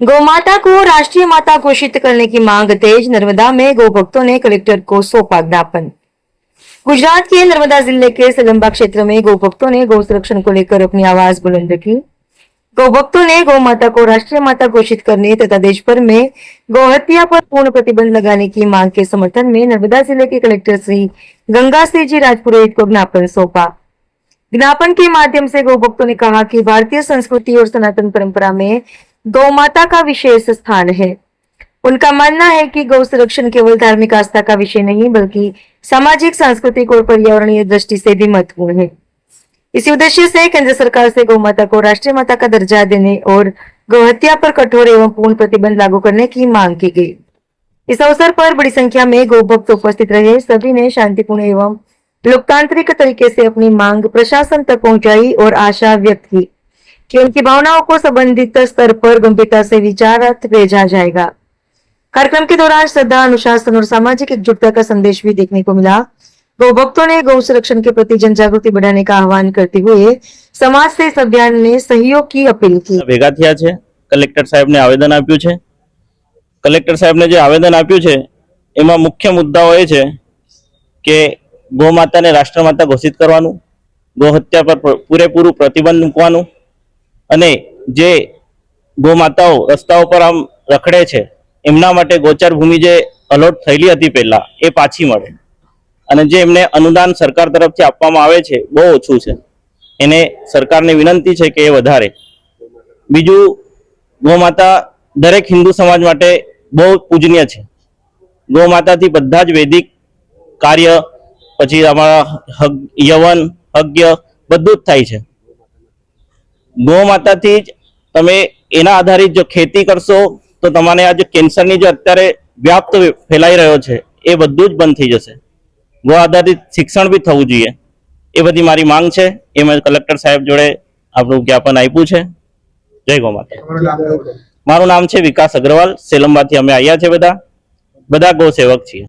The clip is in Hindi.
गौ माता को राष्ट्रीय माता घोषित करने की मांग तेज। नर्मदा में गौ भक्तों ने कलेक्टर को सौंपा ज्ञापन। गुजरात के नर्मदा जिले के सलंबा क्षेत्र में गौ भक्तों ने गौ संरक्षण को लेकर अपनी आवाज बुलंद रखी। गौ भक्तों ने गौ माता को राष्ट्रीय माता घोषित करने तथा देश भर में गौ हत्या पर पूर्ण प्रतिबंध लगाने की मांग के समर्थन में नर्मदा जिले के कलेक्टर श्री गंगा सिंह जी राजपुरोहित को ज्ञापन सौंपा। ज्ञापन के माध्यम से गौ भक्तों ने कहा कि भारतीय संस्कृति और सनातन परंपरा में गौ माता का विशेष स्थान है। उनका मानना है कि गौ संरक्षण केवल धार्मिक आस्था का विषय नहीं बल्कि सामाजिक, सांस्कृतिक और पर्यावरणीय दृष्टि से भी महत्वपूर्ण है। इसी उद्देश्य से केंद्र सरकार से गौ माता को राष्ट्रीय माता का दर्जा देने और गौ हत्या पर कठोर एवं पूर्ण प्रतिबंध लागू करने की मांग की गई। इस अवसर पर बड़ी संख्या में गौ भक्त उपस्थित रहे। सभी ने शांतिपूर्ण एवं लोकतांत्रिक तरीके से अपनी मांग प्रशासन तक पहुंचाई और आशा व्यक्त की कि उनकी भावनाओं को संबंधित स्तर पर गंभीरता से विचारार्थ भेजा जाएगा। कार्यक्रम के दौरान श्रद्धा, अनुशासन और सामाजिक एकजुटता का संदेश भी देखने को मिला। गौ भक्तों ने गौ संरक्षण के प्रति जन जागृति बढ़ाने का आह्वान करते हुए समाज से इस अभियान में सहयोग की अपील की। भेगा थया छे, कलेक्टर साहेब ने आवेदन आप्युं छे। कलेक्टर साहेब ने जो आवेदन आप्युं छे एमां मुख्य मुद्दाओ ए छे के गौ माता ने राष्ट्रमाता घोषित करवानुं, गौ हत्या पर पूरेपूરું प्रतिबंध मूकवानुं अने जे गौ माताओ रस्ताओ पर आम रखड़े छे एमना माटे गोचर भूमि जे अलॉट थयेली हती पहेला ए पाછી मळे અને જે એમને અનુદાન સરકાર તરફથી આપવામાં આવે છે બહુ ઓછું છે, એને સરકારને વિનંતી છે કે એ વધારે. બીજું, ગૌ માતા દરેક હિન્દુ સમાજ માટે બહુ પૂજનીય છે. ગૌ માતાથી બધા જ વૈદિક કાર્ય, પછી અમારા યવન યજ્ઞ બધું જ થાય છે. ગૌ માતાથી જ તમે એના આધારિત જો ખેતી કરશો તો તમારે આ જે કેન્સરની જે અત્યારે વ્યાપ્ત ફેલાઈ રહ્યો છે એ બધું જ બંધ થઈ જશે. ગૌ આધારિત શિક્ષણ બી થવું જોઈએ. એ બધી મારી માંગ છે. એ મેં કલેક્ટર સાહેબ જોડે આપણું જ્ઞાપન આપ્યું છે. જય ગૌ માતા. મારું નામ છે વિકાસ અગ્રવાલ. સેલંબાથી અમે આવ્યા છે. બધા ગૌ સેવક છીએ.